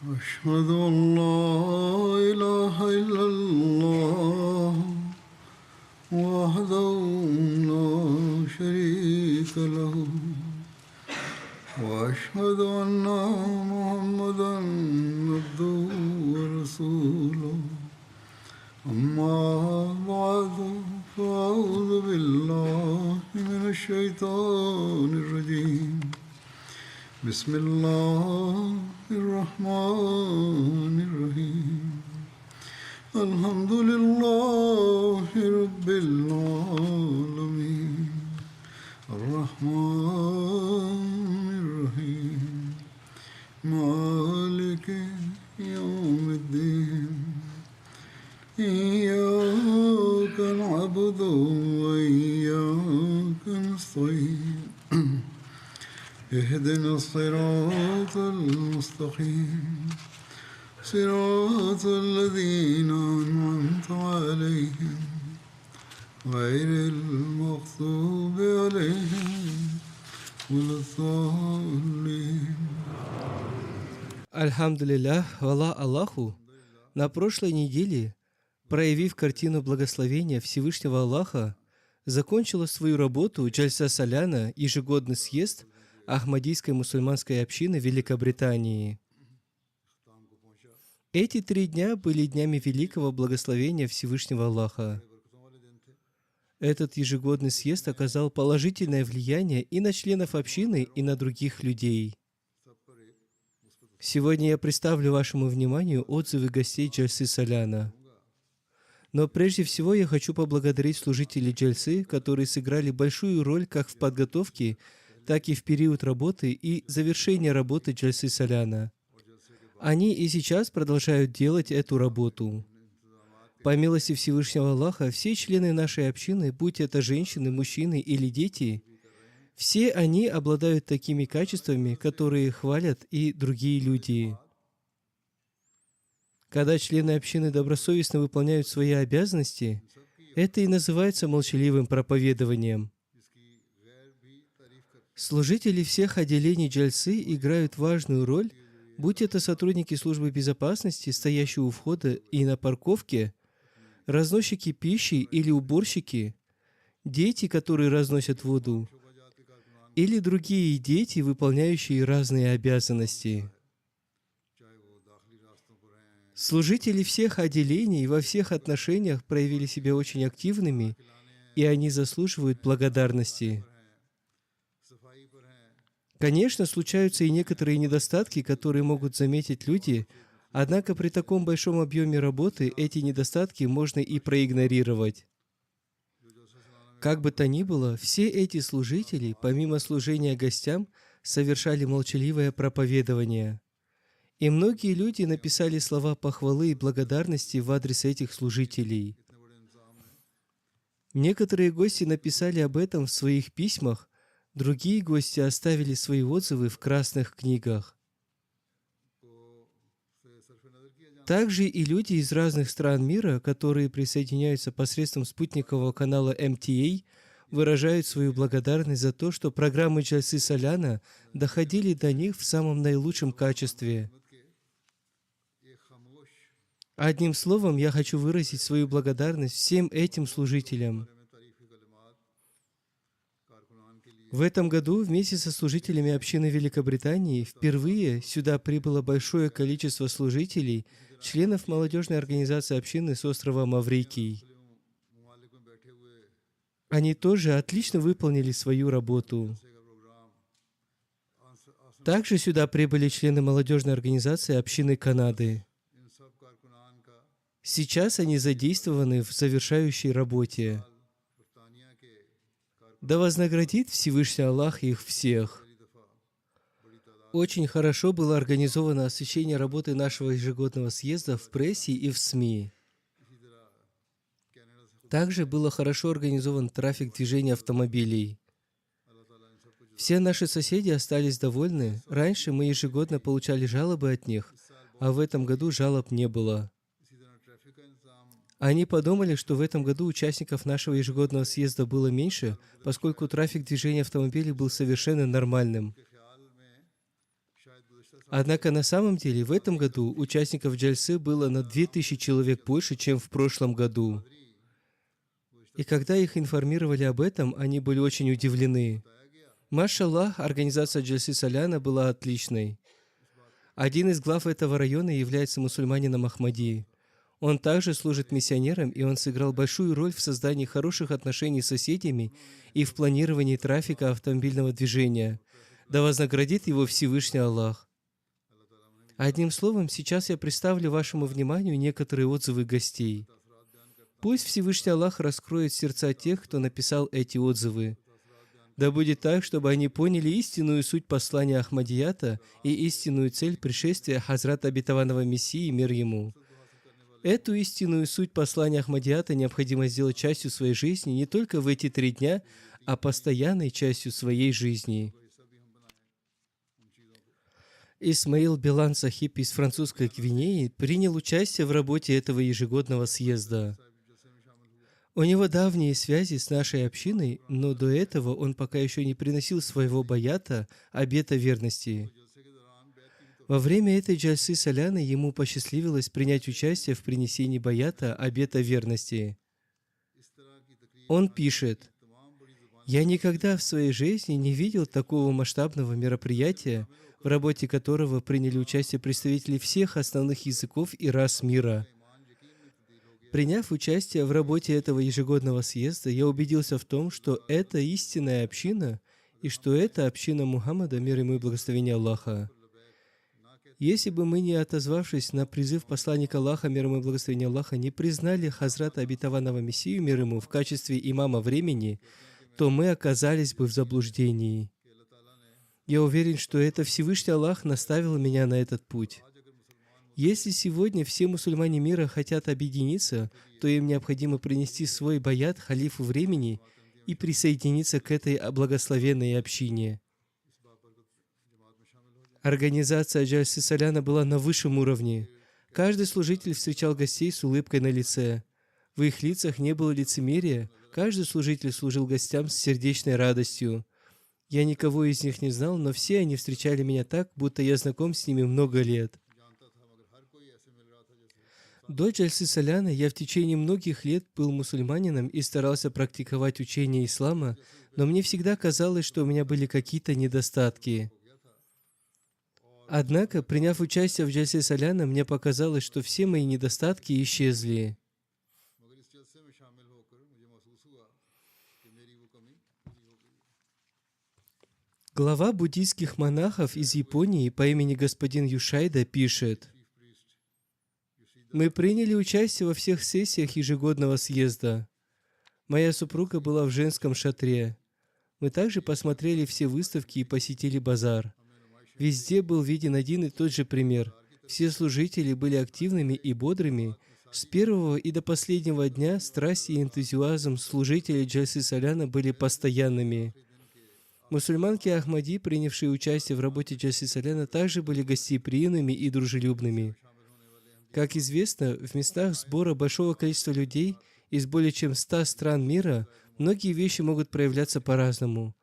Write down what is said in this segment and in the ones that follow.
أشهد أن لا إله إلا الله وحده لا شريك له وأشهد أن محمدا عبده ورسوله أما بعد فأعوذ بالله من الشيطان الرجيم بسم الله الرحمن الرحيم الحمد لله رب العالمين الرحمن الرحيم مالك يوم الدين إياك نعبد وإياك نستعين اهدنا الصراط المستقيم صراط الذين أنعمت عليهم غير المغضوب عليهم ولا الضالين. Альхамдулиллах, хвала Аллаху. На прошлой неделе, проявив картину благословения Всевышнего Аллаха, закончила свою работу Джальса Саляна, ежегодный съезд Ахмадийской мусульманской общины Великобритании. Эти 3 дня были днями великого благословения Всевышнего Аллаха. Этот ежегодный съезд оказал положительное влияние и на членов общины, и на других людей. Сегодня я представлю вашему вниманию отзывы гостей Джальсы Саляна. Но прежде всего я хочу поблагодарить служителей Джальсы, которые сыграли большую роль как в подготовке, так и в период работы и завершения работы Джальсы Саляна. Они и сейчас продолжают делать эту работу. По милости Всевышнего Аллаха, все члены нашей общины, будь это женщины, мужчины или дети, все они обладают такими качествами, которые хвалят и другие люди. Когда члены общины добросовестно выполняют свои обязанности, это и называется молчаливым проповедованием. Служители всех отделений Джальсы играют важную роль, будь это сотрудники службы безопасности, стоящие у входа и на парковке, разносчики пищи или уборщики, дети, которые разносят воду, или другие дети, выполняющие разные обязанности. Служители всех отделений во всех отношениях проявили себя очень активными, и они заслуживают благодарности. Конечно, случаются и некоторые недостатки, которые могут заметить люди, однако при таком большом объеме работы эти недостатки можно и проигнорировать. Как бы то ни было, все эти служители, помимо служения гостям, совершали молчаливое проповедование. И многие люди написали слова похвалы и благодарности в адрес этих служителей. Некоторые гости написали об этом в своих письмах, другие гости оставили свои отзывы в красных книгах. Также и люди из разных стран мира, которые присоединяются посредством спутникового канала MTA, выражают свою благодарность за то, что программы Джальсы Саляна доходили до них в самом наилучшем качестве. Одним словом, я хочу выразить свою благодарность всем этим служителям. В этом году вместе со служителями общины Великобритании впервые сюда прибыло большое количество служителей, членов молодежной организации общины с острова Маврикий. Они тоже отлично выполнили свою работу. Также сюда прибыли члены молодежной организации общины Канады. Сейчас они задействованы в завершающей работе. Да вознаградит Всевышний Аллах их всех. Очень хорошо было организовано освещение работы нашего ежегодного съезда в прессе и в СМИ. Также было хорошо организован трафик движения автомобилей. Все наши соседи остались довольны. Раньше мы ежегодно получали жалобы от них, а в этом году жалоб не было. Они подумали, что в этом году участников нашего ежегодного съезда было меньше, поскольку трафик движения автомобилей был совершенно нормальным. Однако на самом деле в этом году участников джальсы было на 2000 человек больше, чем в прошлом году. И когда их информировали об этом, они были очень удивлены. Машаллах, организация джальсы Саляна была отличной. Один из глав этого района является мусульманином Ахмади. Он также служит миссионером, и он сыграл большую роль в создании хороших отношений с соседями и в планировании трафика автомобильного движения. Да вознаградит его Всевышний Аллах. Одним словом, сейчас я представлю вашему вниманию некоторые отзывы гостей. Пусть Всевышний Аллах раскроет сердца тех, кто написал эти отзывы. Да будет так, чтобы они поняли истинную суть послания Ахмадията и истинную цель пришествия Хазрата Обетованного Мессии, мир ему. Эту истинную суть послания Ахмадията необходимо сделать частью своей жизни не только в эти 3 дня, а постоянной частью своей жизни. Исмаил Билан Сахиб из французской Гвинеи принял участие в работе этого ежегодного съезда. У него давние связи с нашей общиной, но до этого он пока еще не приносил своего баята, обета верности. Во время этой джальсы Саляны ему посчастливилось принять участие в принесении баята, обета верности. Он пишет: «Я никогда в своей жизни не видел такого масштабного мероприятия, в работе которого приняли участие представители всех основных языков и рас мира. Приняв участие в работе этого ежегодного съезда, я убедился в том, что это истинная община и что это община Мухаммада, мир ему и благословение Аллаха. Если бы мы, не отозвавшись на призыв посланника Аллаха, мир ему и благословение Аллаха, не признали Хазрата Обетованного Мессию, мир ему, в качестве имама времени, то мы оказались бы в заблуждении. Я уверен, что это Всевышний Аллах наставил меня на этот путь. Если сегодня все мусульмане мира хотят объединиться, то им необходимо принести свой баят халифу времени и присоединиться к этой благословенной общине». Организация джальсы Саляна была на высшем уровне. Каждый служитель встречал гостей с улыбкой на лице. В их лицах не было лицемерия, каждый служитель служил гостям с сердечной радостью. Я никого из них не знал, но все они встречали меня так, будто я знаком с ними много лет. До джальсы Саляна я в течение многих лет был мусульманином и старался практиковать учение ислама, но мне всегда казалось, что у меня были какие-то недостатки. Однако, приняв участие в джальсе Саляна, мне показалось, что все мои недостатки исчезли. Глава буддийских монахов из Японии по имени господин Юшайда пишет: «Мы приняли участие во всех сессиях ежегодного съезда. Моя супруга была в женском шатре. Мы также посмотрели все выставки и посетили базар. Везде был виден один и тот же пример. Все служители были активными и бодрыми. С первого и до последнего дня страсть и энтузиазм служителей джальсы Саляна были постоянными. Мусульманки Ахмади, принявшие участие в работе джальсы Саляна, также были гостеприимными и дружелюбными. Как известно, в местах сбора большого количества людей из более чем 100 стран мира многие вещи могут проявляться по-разному.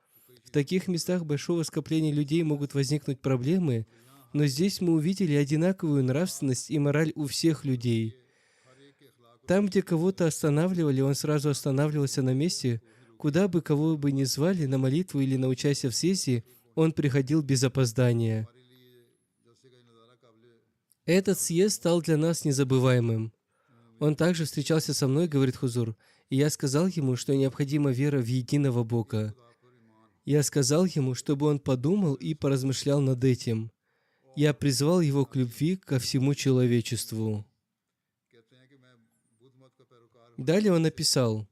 В таких местах большого скопления людей могут возникнуть проблемы, но здесь мы увидели одинаковую нравственность и мораль у всех людей. Там, где кого-то останавливали, он сразу останавливался на месте. Куда бы кого бы ни звали на молитву или на участие в съезде, он приходил без опоздания. Этот съезд стал для нас незабываемым. Он также встречался со мной, говорит Хузур, и я сказал ему, что необходима вера в единого Бога. Я сказал ему, чтобы он подумал и поразмышлял над этим. Я призвал его к любви ко всему человечеству. Далее он написал: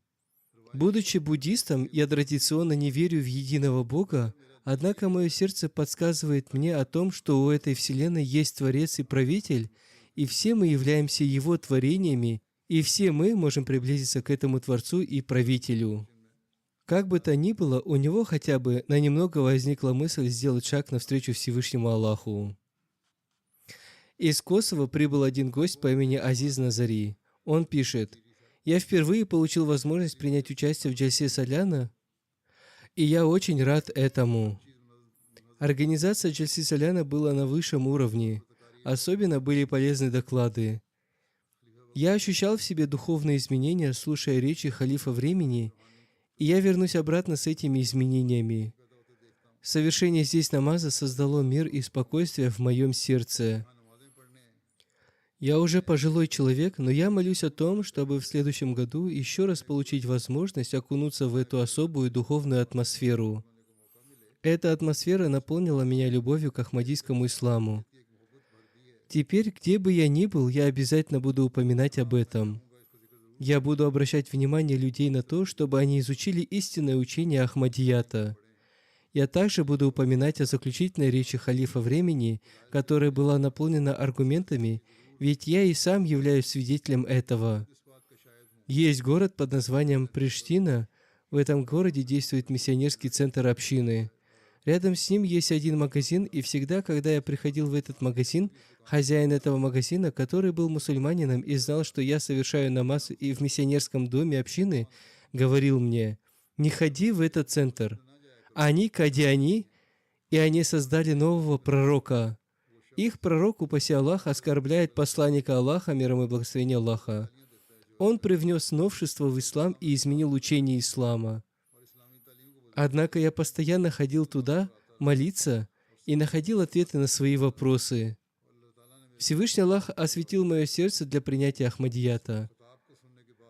«Будучи буддистом, я традиционно не верю в единого Бога, однако мое сердце подсказывает мне о том, что у этой вселенной есть Творец и Правитель, и все мы являемся Его творениями, и все мы можем приблизиться к этому Творцу и Правителю». Как бы то ни было, у него хотя бы на немного возникла мысль сделать шаг навстречу Всевышнему Аллаху. Из Косово прибыл один гость по имени Азиз Назари. Он пишет: «Я впервые получил возможность принять участие в джальсе Саляна, и я очень рад этому. Организация Джальсы Саляна была на высшем уровне. Особенно были полезны доклады. Я ощущал в себе духовные изменения, слушая речи халифа времени, и я вернусь обратно с этими изменениями. Совершение здесь намаза создало мир и спокойствие в моем сердце. Я уже пожилой человек, но я молюсь о том, чтобы в следующем году еще раз получить возможность окунуться в эту особую духовную атмосферу. Эта атмосфера наполнила меня любовью к ахмадийскому исламу. Теперь, где бы я ни был, я обязательно буду упоминать об этом. Я буду обращать внимание людей на то, чтобы они изучили истинное учение Ахмадията. Я также буду упоминать о заключительной речи халифа времени, которая была наполнена аргументами, ведь я и сам являюсь свидетелем этого. Есть город под названием Приштина. В этом городе действует миссионерский центр общины. Рядом с ним есть один магазин, и всегда, когда я приходил в этот магазин, хозяин этого магазина, который был мусульманином и знал, что я совершаю намаз и в миссионерском доме общины, говорил мне: «Не ходи в этот центр. Они кадиани, и они создали нового пророка. Их пророк, упаси Аллах, оскорбляет посланника Аллаха, миром и благословение Аллаха. Он привнес новшество в ислам и изменил учение ислама. Однако я постоянно ходил туда молиться и находил ответы на свои вопросы. Всевышний Аллах осветил мое сердце для принятия Ахмадията.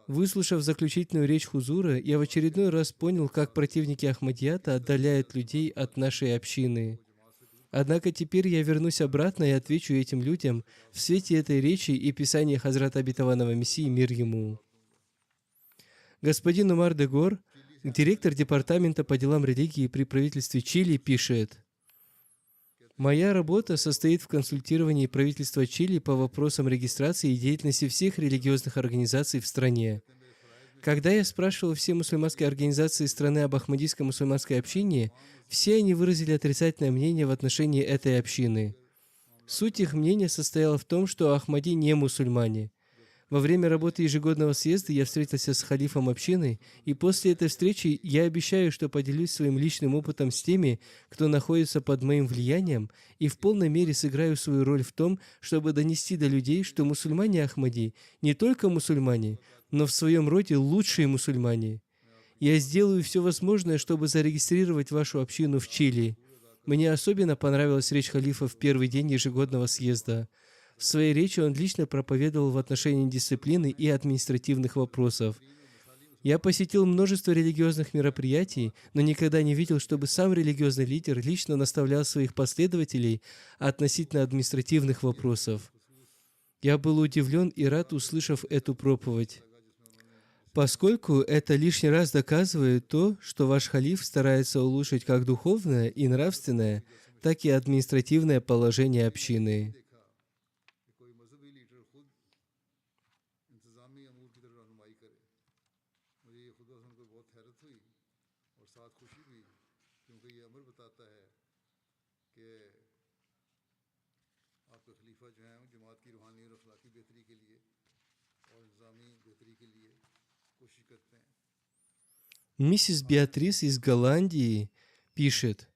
Выслушав заключительную речь Хузура, я в очередной раз понял, как противники Ахмадията отдаляют людей от нашей общины. Однако теперь я вернусь обратно и отвечу этим людям в свете этой речи и писания Хазрата Обетованного Мессии, мир ему. Господин Умар де Гор, директор департамента по делам религии при правительстве Чили, пишет: «Моя работа состоит в консультировании правительства Чили по вопросам регистрации и деятельности всех религиозных организаций в стране. Когда я спрашивал все мусульманские организации страны об ахмадийской мусульманской общине, все они выразили отрицательное мнение в отношении этой общины. Суть их мнения состояла в том, что Ахмади не мусульмане. Во время работы ежегодного съезда я встретился с халифом общины, и после этой встречи я обещаю, что поделюсь своим личным опытом с теми, кто находится под моим влиянием, и в полной мере сыграю свою роль в том, чтобы донести до людей, что мусульмане Ахмади не только мусульмане, но в своем роде лучшие мусульмане. Я сделаю все возможное, чтобы зарегистрировать вашу общину в Чили. Мне особенно понравилась речь халифа в первый день ежегодного съезда. В своей речи он лично проповедовал в отношении дисциплины и административных вопросов. Я посетил множество религиозных мероприятий, но никогда не видел, чтобы сам религиозный лидер лично наставлял своих последователей относительно административных вопросов. Я был удивлен и рад, услышав эту проповедь, поскольку это лишний раз доказывает то, что ваш халиф старается улучшить как духовное и нравственное, так и административное положение общины. Миссис Беатрис из Голландии пишет: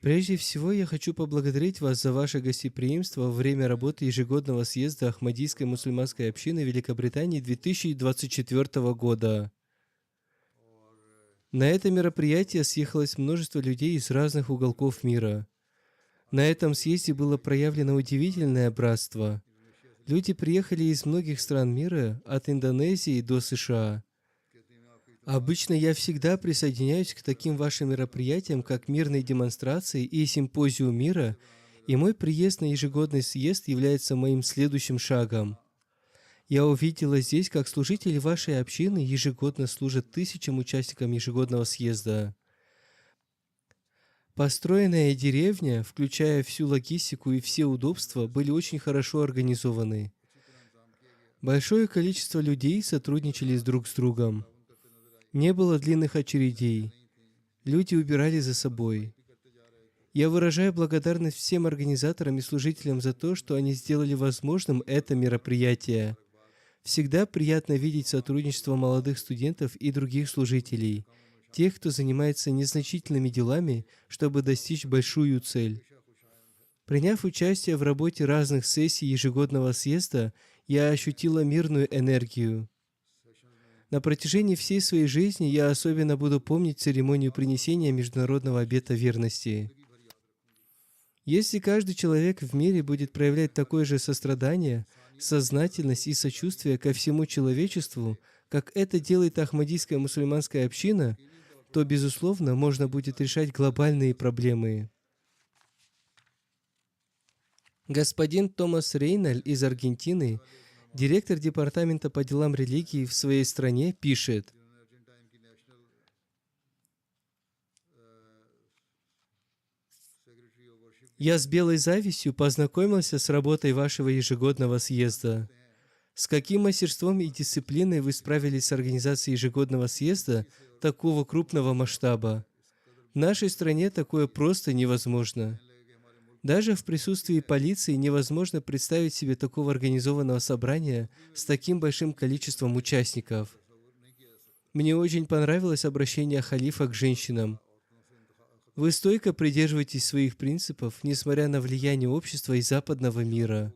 «Прежде всего я хочу поблагодарить вас за ваше гостеприимство во время работы ежегодного съезда Ахмадийской мусульманской общины Великобритании 2024 года. На это мероприятие съехалось множество людей из разных уголков мира. На этом съезде было проявлено удивительное братство. Люди приехали из многих стран мира, от Индонезии до США. Обычно я всегда присоединяюсь к таким вашим мероприятиям, как мирные демонстрации и симпозиум мира, и мой приезд на ежегодный съезд является моим следующим шагом. Я увидела здесь, как служители вашей общины ежегодно служат тысячам участникам ежегодного съезда. Построенная деревня, включая всю логистику и все удобства, были очень хорошо организованы. Большое количество людей сотрудничали друг с другом. Не было длинных очередей. Люди убирали за собой. Я выражаю благодарность всем организаторам и служителям за то, что они сделали возможным это мероприятие. Всегда приятно видеть сотрудничество молодых студентов и других служителей. тех, кто занимается незначительными делами, чтобы достичь большую цель. Приняв участие в работе разных сессий ежегодного съезда, я ощутила мирную энергию. На протяжении всей своей жизни я особенно буду помнить церемонию принесения Международного обета верности. Если каждый человек в мире будет проявлять такое же сострадание, сознательность и сочувствие ко всему человечеству, как это делает Ахмадийская мусульманская община, то, безусловно, можно будет решать глобальные проблемы. Господин Томас Рейналь из Аргентины, директор Департамента по делам религии в своей стране, пишет: «Я с белой завистью познакомился с работой вашего ежегодного съезда. С каким мастерством и дисциплиной вы справились с организацией ежегодного съезда такого крупного масштаба? В нашей стране такое просто невозможно. Даже в присутствии полиции невозможно представить себе такого организованного собрания с таким большим количеством участников. Мне очень понравилось обращение халифа к женщинам. Вы стойко придерживаетесь своих принципов, несмотря на влияние общества и западного мира.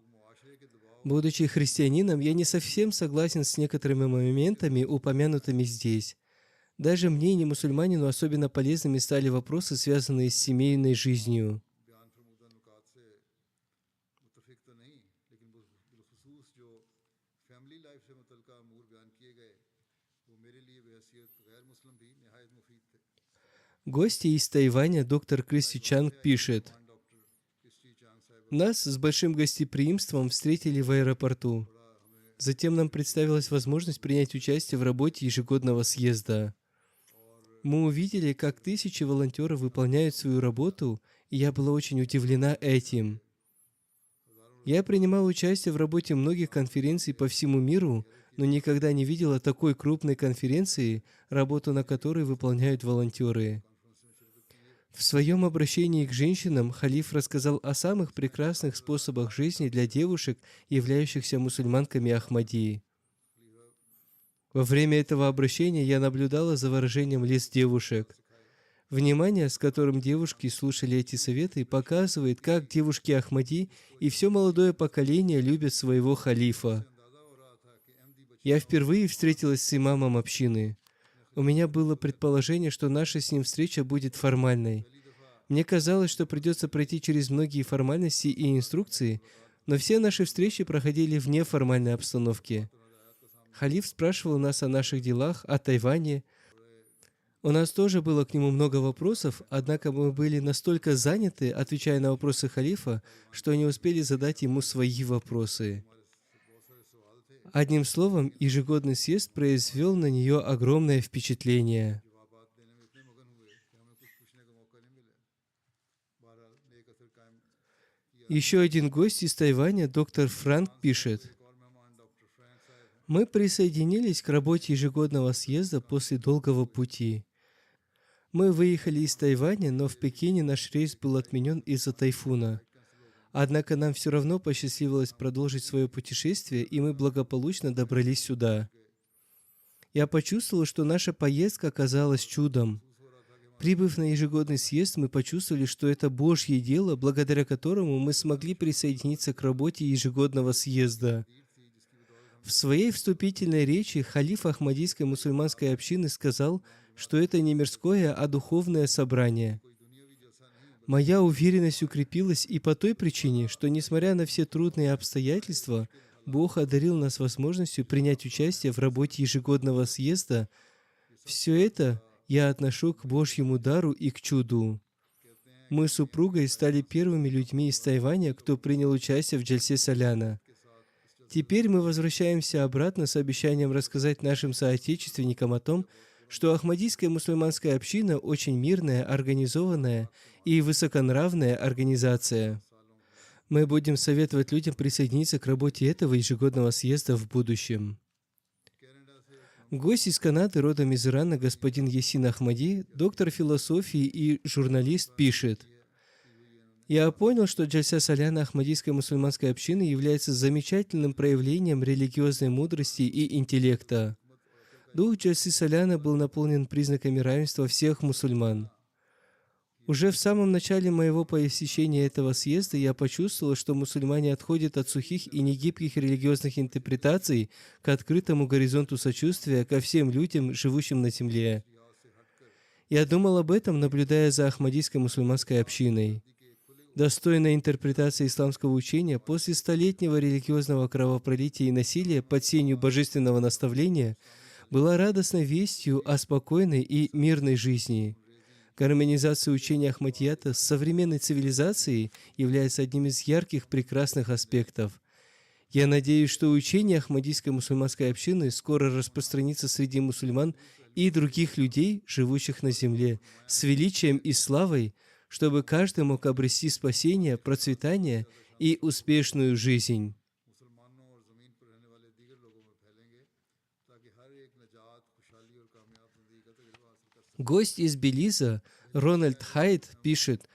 Будучи христианином, я не совсем согласен с некоторыми моментами, упомянутыми здесь. Даже мне, не мусульманину, особенно полезными стали вопросы, связанные с семейной жизнью. Гости из Тайваня доктор Кристи Чанг пишет: «Нас с большим гостеприимством встретили в аэропорту. Затем нам представилась возможность принять участие в работе ежегодного съезда. Мы увидели, как тысячи волонтеров выполняют свою работу, и я была очень удивлена этим. Я принимала участие в работе многих конференций по всему миру, но никогда не видела такой крупной конференции, работу на которой выполняют волонтеры». В своем обращении к женщинам халиф рассказал о самых прекрасных способах жизни для девушек, являющихся мусульманками Ахмадии. Во время этого обращения я наблюдала за выражением лиц девушек. Внимание, с которым девушки слушали эти советы, показывает, как девушки Ахмади и все молодое поколение любят своего халифа. Я впервые встретилась с имамом общины. У меня было предположение, что наша с ним встреча будет формальной. Мне казалось, что придется пройти через многие формальности и инструкции, но все наши встречи проходили в неформальной обстановке. Халиф спрашивал нас о наших делах, о Тайване. У нас тоже было к нему много вопросов, однако мы были настолько заняты, отвечая на вопросы халифа, что не успели задать ему свои вопросы. Одним словом, ежегодный съезд произвел на нее огромное впечатление. Еще один гость из Тайваня, доктор Франк, пишет: «Мы присоединились к работе ежегодного съезда после долгого пути. Мы выехали из Тайваня, но в Пекине наш рейс был отменен из-за тайфуна. Однако нам все равно посчастливилось продолжить свое путешествие, и мы благополучно добрались сюда. Я почувствовал, что наша поездка оказалась чудом. Прибыв на ежегодный съезд, мы почувствовали, что это Божье дело, благодаря которому мы смогли присоединиться к работе ежегодного съезда». В своей вступительной речи халиф Ахмадийской мусульманской общины сказал, что это не мирское, а духовное собрание. Моя уверенность укрепилась и по той причине, что, несмотря на все трудные обстоятельства, Бог одарил нас возможностью принять участие в работе ежегодного съезда. Все это я отношу к Божьему дару и к чуду. Мы с супругой стали первыми людьми из Тайваня, кто принял участие в Джальсе Саляна. Теперь мы возвращаемся обратно с обещанием рассказать нашим соотечественникам о том, что Ахмадийская мусульманская община очень мирная, организованная и высоконравная организация. Мы будем советовать людям присоединиться к работе этого ежегодного съезда в будущем. Гость из Канады, родом из Ирана, господин Ясин Ахмади, доктор философии и журналист, пишет: «Я понял, что Джальса Саляна Ахмадийской мусульманской общины является замечательным проявлением религиозной мудрости и интеллекта. Дух Джальсы Соляна был наполнен признаками равенства всех мусульман. Уже в самом начале моего посещения этого съезда я почувствовал, что мусульмане отходят от сухих и негибких религиозных интерпретаций к открытому горизонту сочувствия ко всем людям, живущим на земле. Я думал об этом, наблюдая за Ахмадийской мусульманской общиной. Достойная интерпретация исламского учения после столетнего религиозного кровопролития и насилия под сенью божественного наставления была радостной вестью о спокойной и мирной жизни. Гармонизация учения Ахмадията с современной цивилизацией является одним из ярких, прекрасных аспектов. Я надеюсь, что учение Ахмадийской мусульманской общины скоро распространится среди мусульман и других людей, живущих на земле, с величием и славой, чтобы каждый мог обрести спасение, процветание и успешную жизнь. Гость из Белиза, Рональд Хайд, пишет,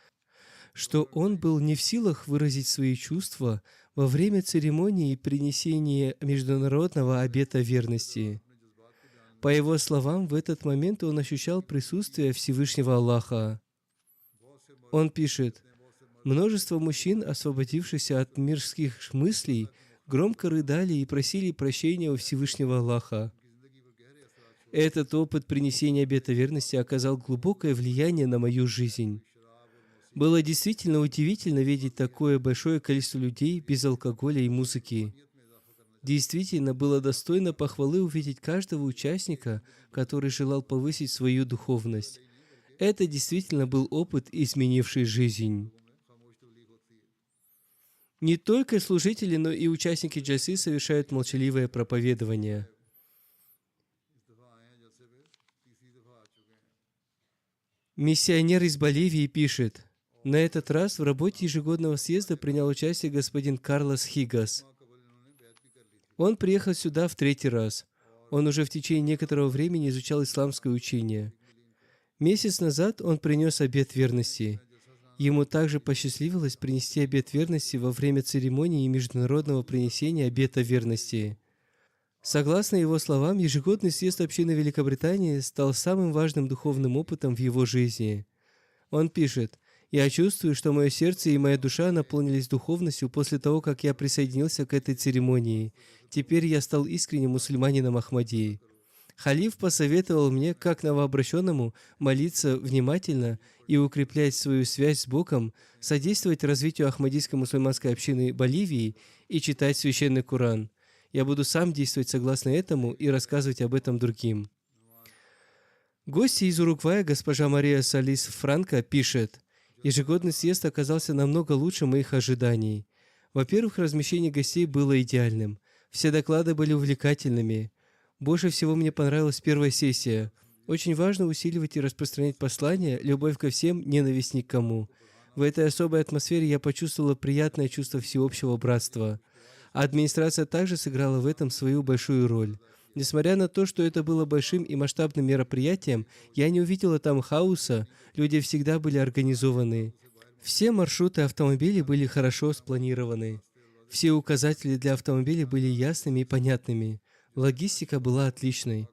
что он был не в силах выразить свои чувства во время церемонии принесения международного обета верности. По его словам, в этот момент он ощущал присутствие Всевышнего Аллаха. Он пишет, множество мужчин, освободившихся от мирских мыслей, громко рыдали и просили прощения у Всевышнего Аллаха. Этот опыт принесения обета верности оказал глубокое влияние на мою жизнь. Было действительно удивительно видеть такое большое количество людей без алкоголя и музыки. Действительно было достойно похвалы увидеть каждого участника, который желал повысить свою духовность. Это действительно был опыт, изменивший жизнь. Не только служители, но и участники джальсы совершают молчаливое проповедование. Миссионер из Боливии пишет, на этот раз в работе ежегодного съезда принял участие господин Карлос Хигас. Он приехал сюда в 3-й раз. Он уже в течение некоторого времени изучал исламское учение. Месяц назад он принес обет верности. Ему также посчастливилось принести обет верности во время церемонии международного принесения обета верности. Согласно его словам, ежегодный съезд общины Великобритании стал самым важным духовным опытом в его жизни. Он пишет, «Я чувствую, что мое сердце и моя душа наполнились духовностью после того, как я присоединился к этой церемонии. Теперь я стал искренним мусульманином Ахмадии». Халиф посоветовал мне, как новообращенному, молиться внимательно и укреплять свою связь с Богом, содействовать развитию Ахмадийской мусульманской общины Боливии и читать священный Коран. Я буду сам действовать согласно этому и рассказывать об этом другим. Гостья из Уругвая, госпожа Мария Салис Франко, пишет, ежегодный съезд оказался намного лучше моих ожиданий. Во-первых, размещение гостей было идеальным. Все доклады были увлекательными. Больше всего мне понравилась первая сессия. Очень важно усиливать и распространять послание «Любовь ко всем, ненависть ни к кому». В этой особой атмосфере я почувствовала приятное чувство всеобщего братства. Администрация также сыграла в этом свою большую роль. Несмотря на то, что это было большим и масштабным мероприятием, я не увидела там хаоса, люди всегда были организованы. Все маршруты автомобилей были хорошо спланированы. Все указатели для автомобилей были ясными и понятными. Логистика была отличной.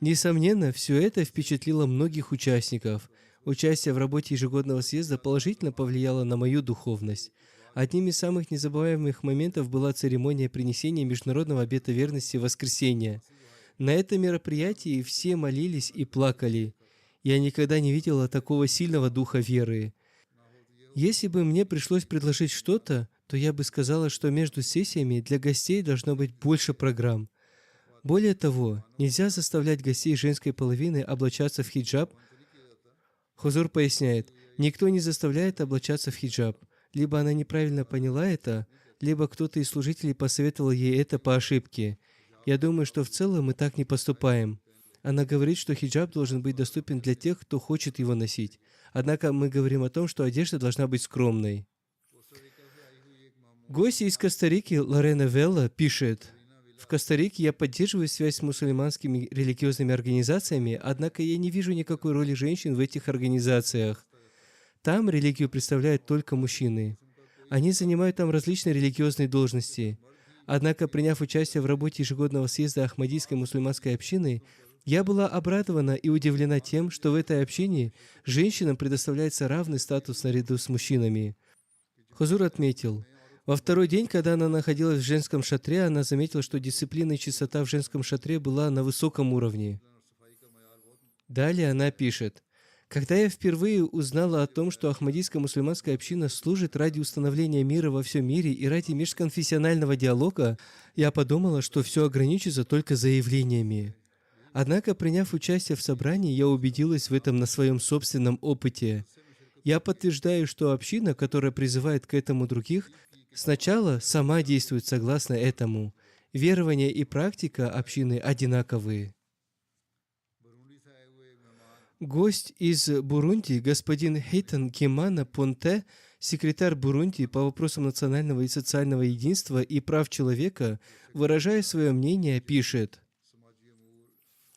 Несомненно, все это впечатлило многих участников. Участие в работе ежегодного съезда положительно повлияло на мою духовность. Одним из самых незабываемых моментов была церемония принесения международного обета верности в воскресенье. На этом мероприятии все молились и плакали. Я никогда не видела такого сильного духа веры. Если бы мне пришлось предложить что-то, то я бы сказала, что между сессиями для гостей должно быть больше программ. Более того, нельзя заставлять гостей женской половины облачаться в хиджаб. Хузур поясняет, никто не заставляет облачаться в хиджаб. Либо она неправильно поняла это, либо кто-то из служителей посоветовал ей это по ошибке. Я думаю, что в целом мы так не поступаем. Она говорит, что хиджаб должен быть доступен для тех, кто хочет его носить. Однако мы говорим о том, что одежда должна быть скромной. Гость из Коста-Рики Лорена Велла пишет, «В Коста-Рике я поддерживаю связь с мусульманскими религиозными организациями, однако я не вижу никакой роли женщин в этих организациях. Там религию представляют только мужчины. Они занимают там различные религиозные должности. Однако, приняв участие в работе ежегодного съезда Ахмадийской мусульманской общины, Я была обрадована и удивлена тем, что в этой общине женщинам предоставляется равный статус наряду с мужчинами. Хузур отметил, во второй день, когда она находилась в женском шатре, она заметила, что дисциплина и чистота в женском шатре была на высоком уровне. Далее она пишет, «Когда я впервые узнала о том, что Ахмадийская мусульманская община служит ради установления мира во всем мире и ради межконфессионального диалога, я подумала, что все ограничится только заявлениями. Однако, приняв участие в собрании, я убедилась в этом на своем собственном опыте. Я подтверждаю, что община, которая призывает к этому других, сначала сама действует согласно этому. Верование и практика общины одинаковые». Гость из Бурунди, господин Хейтан Кимана Понте, секретарь Бурунди по вопросам национального и социального единства и прав человека, выражая свое мнение, пишет: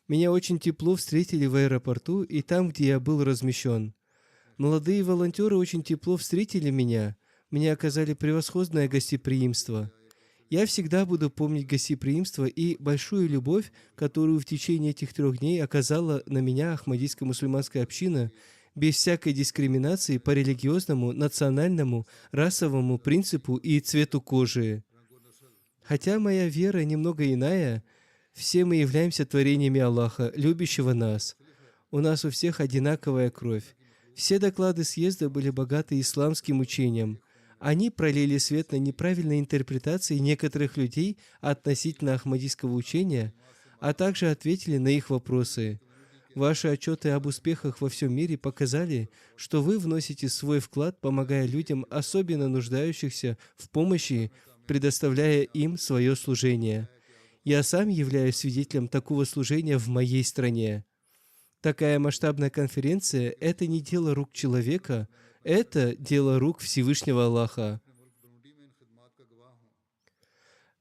«Меня очень тепло встретили в аэропорту и там, где я был размещен. Молодые волонтеры очень тепло встретили меня. Мне оказали превосходное гостеприимство. Я всегда буду помнить гостеприимство и большую любовь, которую в течение этих 3 дней оказала на меня Ахмадийская мусульманская община, без всякой дискриминации по религиозному, национальному, расовому принципу и цвету кожи. Хотя моя вера немного иная, все мы являемся творениями Аллаха, любящего нас. У нас у всех одинаковая кровь. Все доклады съезда были богаты исламским учением. Они пролили свет на неправильные интерпретации некоторых людей относительно ахмадийского учения, а также ответили на их вопросы. Ваши отчеты об успехах во всем мире показали, что вы вносите свой вклад, помогая людям, особенно нуждающихся в помощи, предоставляя им свое служение. Я сам являюсь свидетелем такого служения в моей стране. Такая масштабная конференция – это не дело рук человека, это дело рук Всевышнего Аллаха.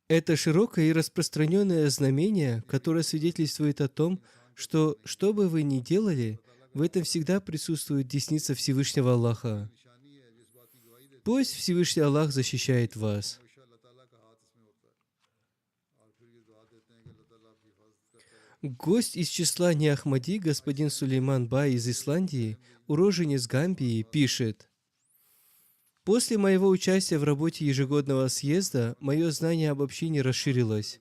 Это широкое и распространенное знамение, которое свидетельствует о том, что бы вы ни делали, в этом всегда присутствует десница Всевышнего Аллаха. Пусть Всевышний Аллах защищает вас. Гость из числа неахмади, господин Сулейман Бай из Исландии, уроженец Гамбии, пишет: «После моего участия в работе ежегодного съезда, мое знание об общине расширилось.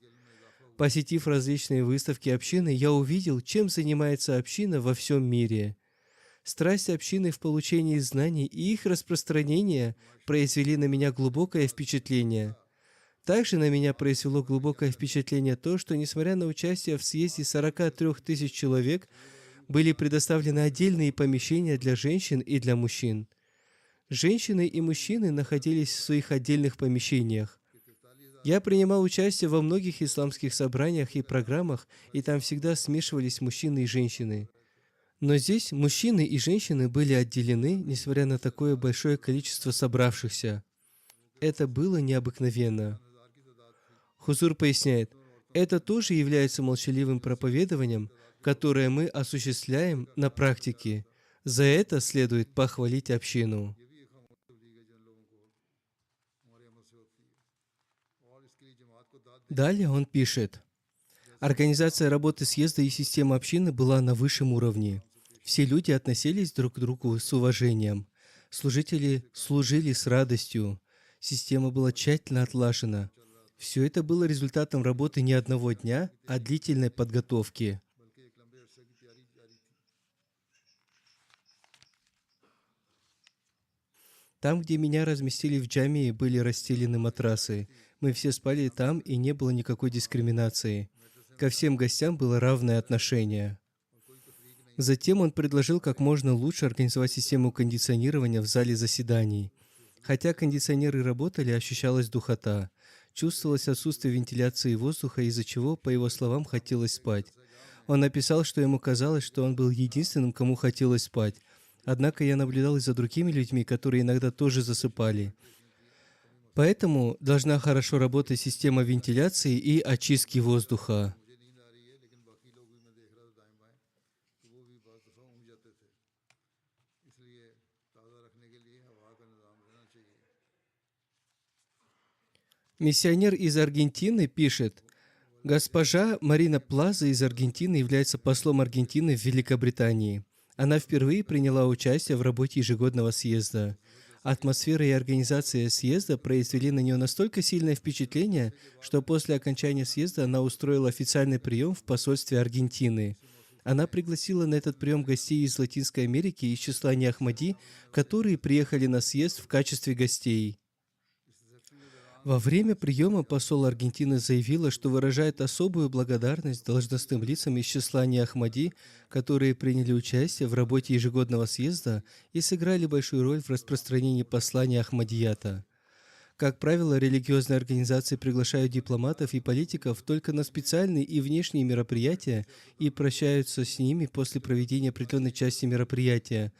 Посетив различные выставки общины, я увидел, чем занимается община во всем мире. Страсть общины в получении знаний и их распространение произвели на меня глубокое впечатление. Также на меня произвело глубокое впечатление то, что, несмотря на участие в съезде 43 тысяч человек, были предоставлены отдельные помещения для женщин и для мужчин. Женщины и мужчины находились в своих отдельных помещениях. Я принимал участие во многих исламских собраниях и программах, и там всегда смешивались мужчины и женщины. Но здесь мужчины и женщины были отделены, несмотря на такое большое количество собравшихся. Это было необыкновенно». Хузур поясняет, это тоже является молчаливым проповедованием, которое мы осуществляем на практике. За это следует похвалить общину. Далее он пишет, организация работы съезда и система общины была на высшем уровне. Все люди относились друг к другу с уважением. Служители служили с радостью. Система была тщательно отлажена. Все это было результатом работы не одного дня, а длительной подготовки. Там, где меня разместили в джамии, были расстелены матрасы. Мы все спали там, и не было никакой дискриминации. Ко всем гостям было равное отношение. Затем он предложил как можно лучше организовать систему кондиционирования в зале заседаний. Хотя кондиционеры работали, ощущалась духота. Чувствовалось отсутствие вентиляции воздуха, из-за чего, по его словам, хотелось спать. Он написал, что ему казалось, что он был единственным, кому хотелось спать. Однако я наблюдал и за другими людьми, которые иногда тоже засыпали. Поэтому должна хорошо работать система вентиляции и очистки воздуха. Миссионер из Аргентины пишет, Госпожа Марина Плаза из Аргентины является послом Аргентины в Великобритании. Она впервые приняла участие в работе ежегодного съезда. Атмосфера и организация съезда произвели на нее настолько сильное впечатление, что после окончания съезда она устроила официальный прием в посольстве Аргентины. Она пригласила на этот прием гостей из Латинской Америки из числа Ахмади, которые приехали на съезд в качестве гостей. Во время приема посол Аргентины заявила, что выражает особую благодарность должностным лицам из числа Ахмади, которые приняли участие в работе ежегодного съезда и сыграли большую роль в распространении послания Ахмадията. Как правило, религиозные организации приглашают дипломатов и политиков только на специальные и внешние мероприятия и прощаются с ними после проведения определенной части мероприятия.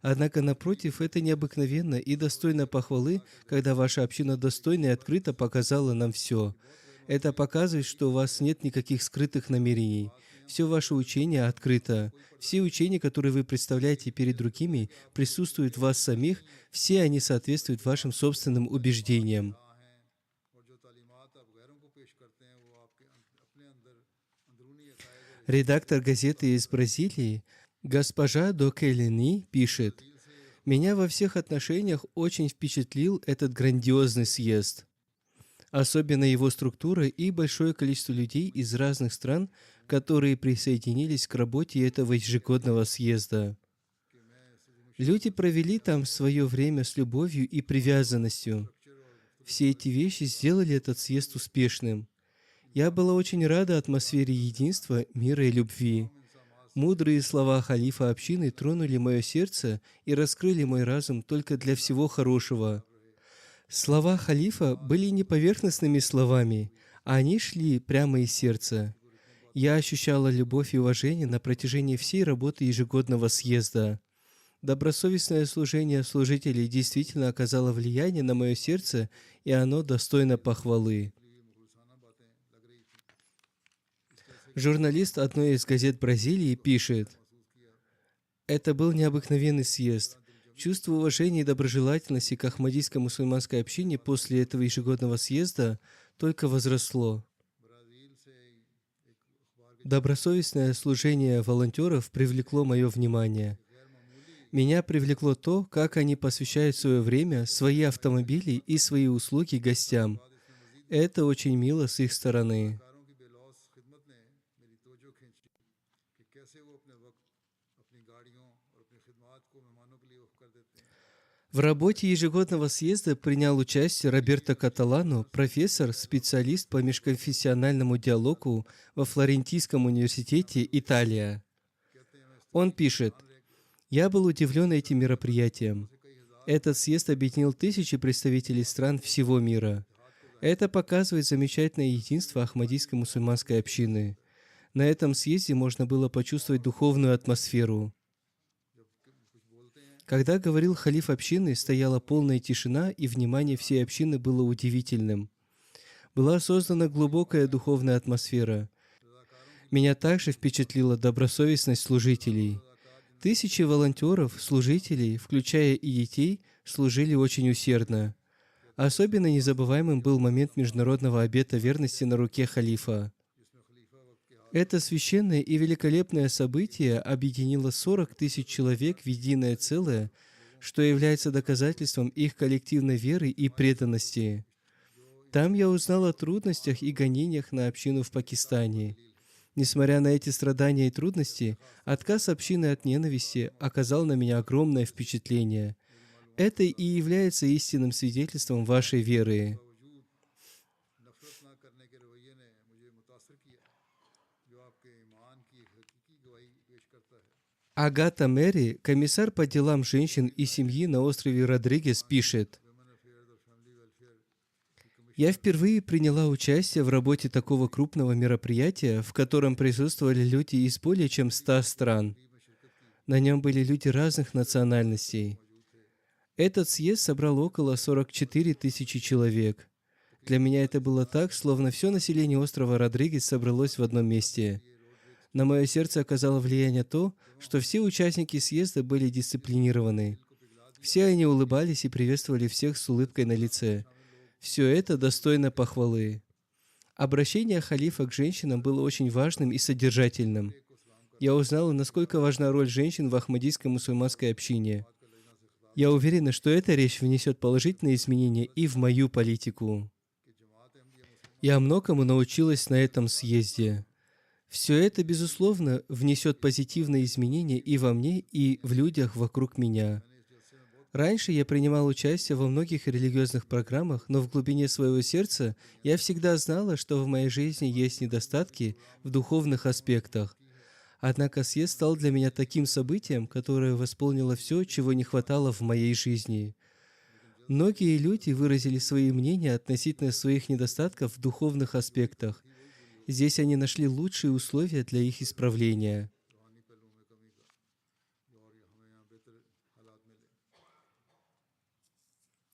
Однако, напротив, это необыкновенно и достойно похвалы, когда ваша община достойно и открыто показала нам все. Это показывает, что у вас нет никаких скрытых намерений. Все ваше учение открыто. Все учения, которые вы представляете перед другими, присутствуют в вас самих, все они соответствуют вашим собственным убеждениям. Редактор газеты из Бразилии госпожа Докелени пишет: «Меня во всех отношениях очень впечатлил этот грандиозный съезд. Особенно его структура и большое количество людей из разных стран, которые присоединились к работе этого ежегодного съезда. Люди провели там свое время с любовью и привязанностью. Все эти вещи сделали этот съезд успешным. Я была очень рада атмосфере единства, мира и любви. Мудрые слова халифа общины тронули мое сердце и раскрыли мой разум только для всего хорошего. Слова халифа были не поверхностными словами, а они шли прямо из сердца. Я ощущала любовь и уважение на протяжении всей работы ежегодного съезда. Добросовестное служение служителей действительно оказало влияние на мое сердце, и оно достойно похвалы». Журналист одной из газет Бразилии пишет: «Это был необыкновенный съезд. Чувство уважения и доброжелательности к ахмадийской мусульманской общине после этого ежегодного съезда только возросло. Добросовестное служение волонтеров привлекло мое внимание. Меня привлекло то, как они посвящают свое время, свои автомобили и свои услуги гостям. Это очень мило с их стороны». В работе ежегодного съезда принял участие Роберто Каталано, профессор, специалист по межконфессиональному диалогу во Флорентийском университете, Италия. Он пишет: «Я был удивлен этим мероприятием. Этот съезд объединил тысячи представителей стран всего мира. Это показывает замечательное единство ахмадийской мусульманской общины. На этом съезде можно было почувствовать духовную атмосферу. Когда говорил халиф общины, стояла полная тишина, и внимание всей общины было удивительным. Была создана глубокая духовная атмосфера. Меня также впечатлила добросовестность служителей. Тысячи волонтеров, служителей, включая и детей, служили очень усердно. Особенно незабываемым был момент международного обета верности на руке халифа. Это священное и великолепное событие объединило 40 тысяч человек в единое целое, что является доказательством их коллективной веры и преданности. Там я узнал о трудностях и гонениях на общину в Пакистане. Несмотря на эти страдания и трудности, отказ общины от ненависти оказал на меня огромное впечатление. Это и является истинным свидетельством вашей веры». Агата Мэри, комиссар по делам женщин и семьи на острове Родригес, пишет: «Я впервые приняла участие в работе такого крупного мероприятия, в котором присутствовали люди из более чем 100 стран. На нем были люди разных национальностей. Этот съезд собрал около 44 тысячи человек. Для меня это было так, словно все население острова Родригес собралось в одном месте. На мое сердце оказало влияние то, что все участники съезда были дисциплинированы. Все они улыбались и приветствовали всех с улыбкой на лице. Все это достойно похвалы. Обращение халифа к женщинам было очень важным и содержательным. Я узнал, насколько важна роль женщин в ахмадийской мусульманской общине. Я уверен, что эта речь внесет положительные изменения и в мою политику. Я многому научилась на этом съезде. Все это, безусловно, внесет позитивные изменения и во мне, и в людях вокруг меня. Раньше я принимал участие во многих религиозных программах, но в глубине своего сердца я всегда знала, что в моей жизни есть недостатки в духовных аспектах. Однако съезд стал для меня таким событием, которое восполнило все, чего не хватало в моей жизни. Многие люди выразили свои мнения относительно своих недостатков в духовных аспектах. Здесь они нашли лучшие условия для их исправления.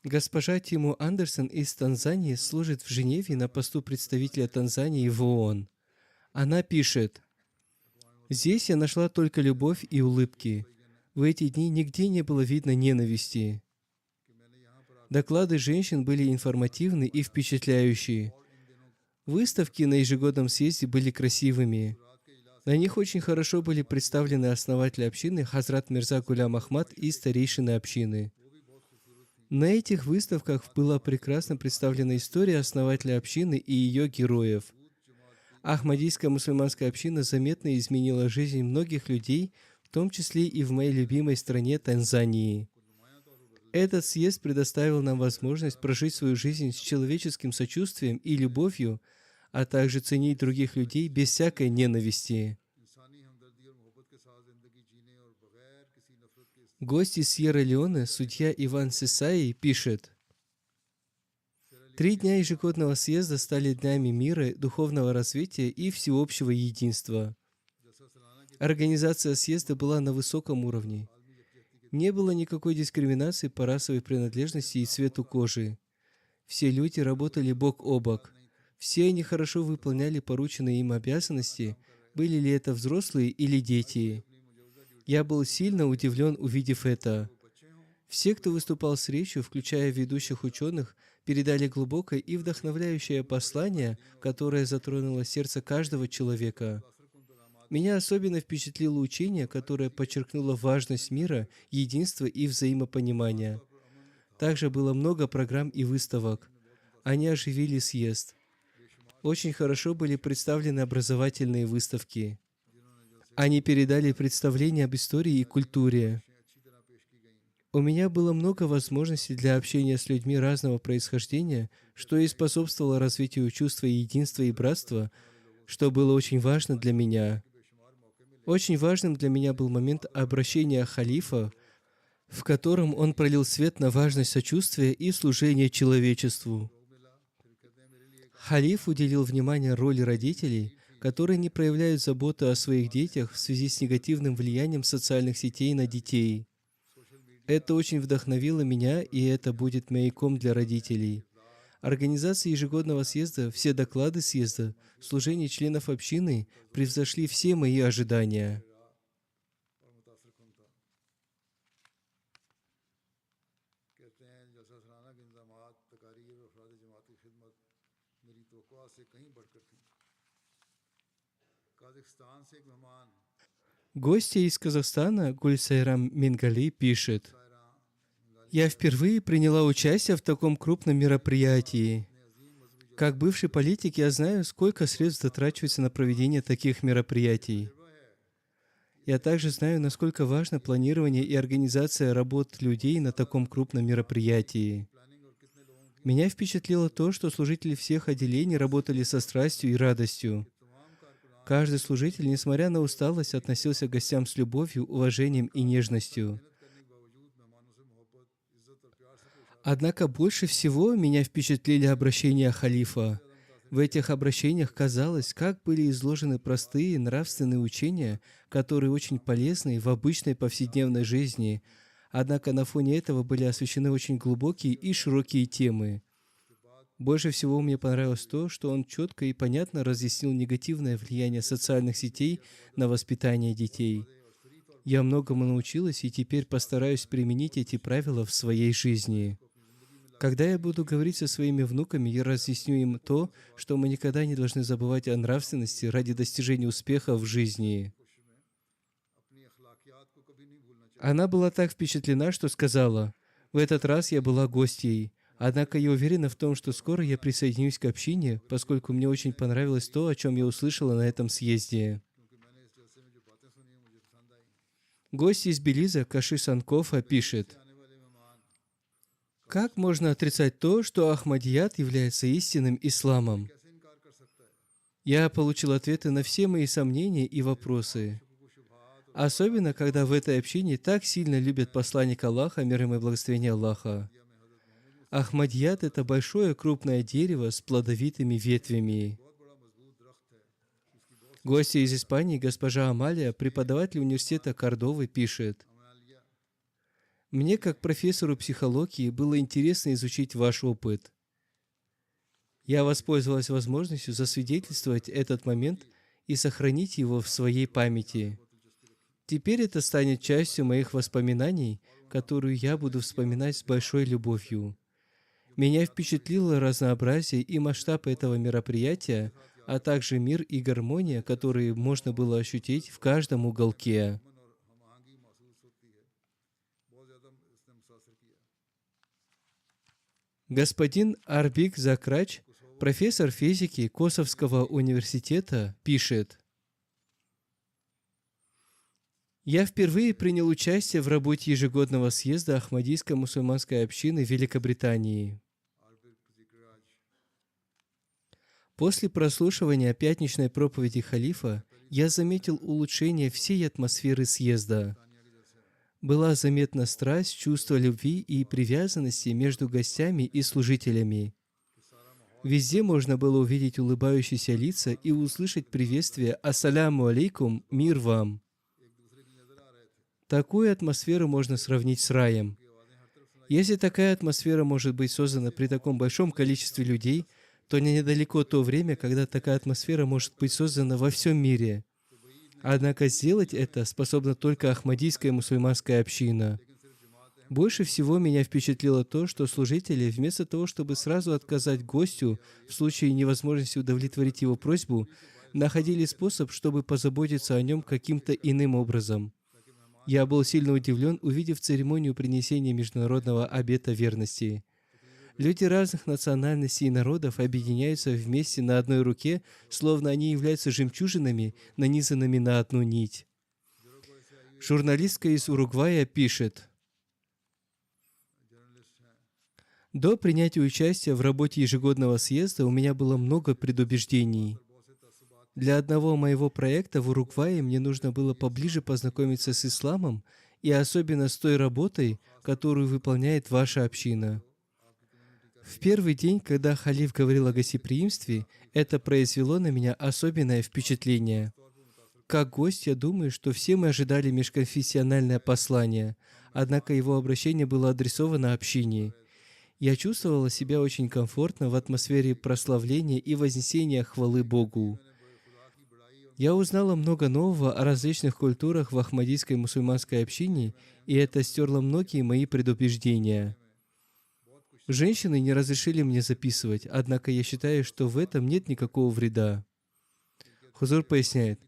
Госпожа Тиму Андерсон из Танзании служит в Женеве на посту представителя Танзании в ООН. Она пишет: «Здесь я нашла только любовь и улыбки. В эти дни нигде не было видно ненависти. Доклады женщин были информативны и впечатляющие. Выставки на ежегодном съезде были красивыми. На них очень хорошо были представлены основатели общины Хазрат Мирза Гулям Ахмад и старейшины общины. На этих выставках была прекрасно представлена история основателя общины и ее героев. Ахмадийская мусульманская община заметно изменила жизнь многих людей, в том числе и в моей любимой стране Танзании. Этот съезд предоставил нам возможность прожить свою жизнь с человеческим сочувствием и любовью, а также ценить других людей без всякой ненависти». Гость из Сьерра-Леоне, судья Иван Сесаи, пишет: 3 дня ежегодного съезда стали днями мира, духовного развития и всеобщего единства. Организация съезда была на высоком уровне. Не было никакой дискриминации по расовой принадлежности и цвету кожи. Все люди работали бок о бок. Все они хорошо выполняли порученные им обязанности, были ли это взрослые или дети. Я был сильно удивлен, увидев это. Все, кто выступал с речью, включая ведущих ученых, передали глубокое и вдохновляющее послание, которое затронуло сердце каждого человека. Меня особенно впечатлило учение, которое подчеркнуло важность мира, единства и взаимопонимания. Также было много программ и выставок. Они оживили съезд. Очень хорошо были представлены образовательные выставки. Они передали представления об истории и культуре. У меня было много возможностей для общения с людьми разного происхождения, что и способствовало развитию чувства единства и братства, что было очень важно для меня. Очень важным для меня был момент обращения халифа, в котором он пролил свет на важность сочувствия и служения человечеству. Халиф уделил внимание роли родителей, которые не проявляют заботу о своих детях в связи с негативным влиянием социальных сетей на детей. Это очень вдохновило меня, и это будет маяком для родителей. Организация ежегодного съезда, все доклады съезда, служение членов общины превзошли все мои ожидания. Гостья из Казахстана Гульсайрам Мингали пишет: «Я впервые приняла участие в таком крупном мероприятии. Как бывший политик, я знаю, сколько средств затрачивается на проведение таких мероприятий. Я также знаю, насколько важно планирование и организация работ людей на таком крупном мероприятии. Меня впечатлило то, что служители всех отделений работали со страстью и радостью. Каждый служитель, несмотря на усталость, относился к гостям с любовью, уважением и нежностью. Однако больше всего меня впечатлили обращения халифа. В этих обращениях казалось, как были изложены простые нравственные учения, которые очень полезны в обычной повседневной жизни, однако на фоне этого были освещены очень глубокие и широкие темы. Больше всего мне понравилось то, что он четко и понятно разъяснил негативное влияние социальных сетей на воспитание детей. Я многому научилась и теперь постараюсь применить эти правила в своей жизни. Когда я буду говорить со своими внуками, я разъясню им то, что мы никогда не должны забывать о нравственности ради достижения успеха в жизни. Она была так впечатлена, что сказала: «В этот раз я была гостьей, однако я уверена в том, что скоро я присоединюсь к общине, поскольку мне очень понравилось то, о чем я услышала на этом съезде». Гость из Белиза Каши Санкофа пишет: «Как можно отрицать то, что Ахмадият является истинным исламом? Я получил ответы на все мои сомнения и вопросы. Особенно, когда в этой общине так сильно любят посланника Аллаха, мир ему и благословение Аллаха. Ахмадият — это большое крупное дерево с плодовитыми ветвями». Гостья из Испании, госпожа Амалия, преподаватель университета Кордовы, пишет: «Мне, как профессору психологии, было интересно изучить ваш опыт. Я воспользовалась возможностью засвидетельствовать этот момент и сохранить его в своей памяти. Теперь это станет частью моих воспоминаний, которую я буду вспоминать с большой любовью. Меня впечатлило разнообразие и масштаб этого мероприятия, а также мир и гармония, которые можно было ощутить в каждом уголке». Господин Арбик Закрач, профессор физики Косовского университета, пишет: «Я впервые принял участие в работе ежегодного съезда Ахмадийской мусульманской общины Великобритании. После прослушивания пятничной проповеди халифа я заметил улучшение всей атмосферы съезда. Была заметна страсть, чувство любви и привязанности между гостями и служителями. Везде можно было увидеть улыбающиеся лица и услышать приветствие «Ассаляму алейкум, мир вам». Такую атмосферу можно сравнить с раем. Если такая атмосфера может быть создана при таком большом количестве людей, то недалеко то время, когда такая атмосфера может быть создана во всем мире. Однако сделать это способна только Ахмадийская мусульманская община. Больше всего меня впечатлило то, что служители, вместо того, чтобы сразу отказать гостю в случае невозможности удовлетворить его просьбу, находили способ, чтобы позаботиться о нем каким-то иным образом. Я был сильно удивлен, увидев церемонию принесения международного обета верности. Люди разных национальностей и народов объединяются вместе на одной руке, словно они являются жемчужинами, нанизанными на одну нить. Журналистка из Уругвая пишет: «До принятия участия в работе ежегодного съезда у меня было много предубеждений. Для одного моего проекта в Уругвае мне нужно было поближе познакомиться с исламом и особенно с той работой, которую выполняет ваша община. В первый день, когда халиф говорил о гостеприимстве, это произвело на меня особенное впечатление. Как гость, я думаю, что все мы ожидали межконфессиональное послание, однако его обращение было адресовано общине. Я чувствовала себя очень комфортно в атмосфере прославления и вознесения хвалы Богу. Я узнала много нового о различных культурах в Ахмадийской мусульманской общине, и это стерло многие мои предубеждения. Женщины не разрешили мне записывать, однако я считаю, что в этом нет никакого вреда». Хузур поясняет: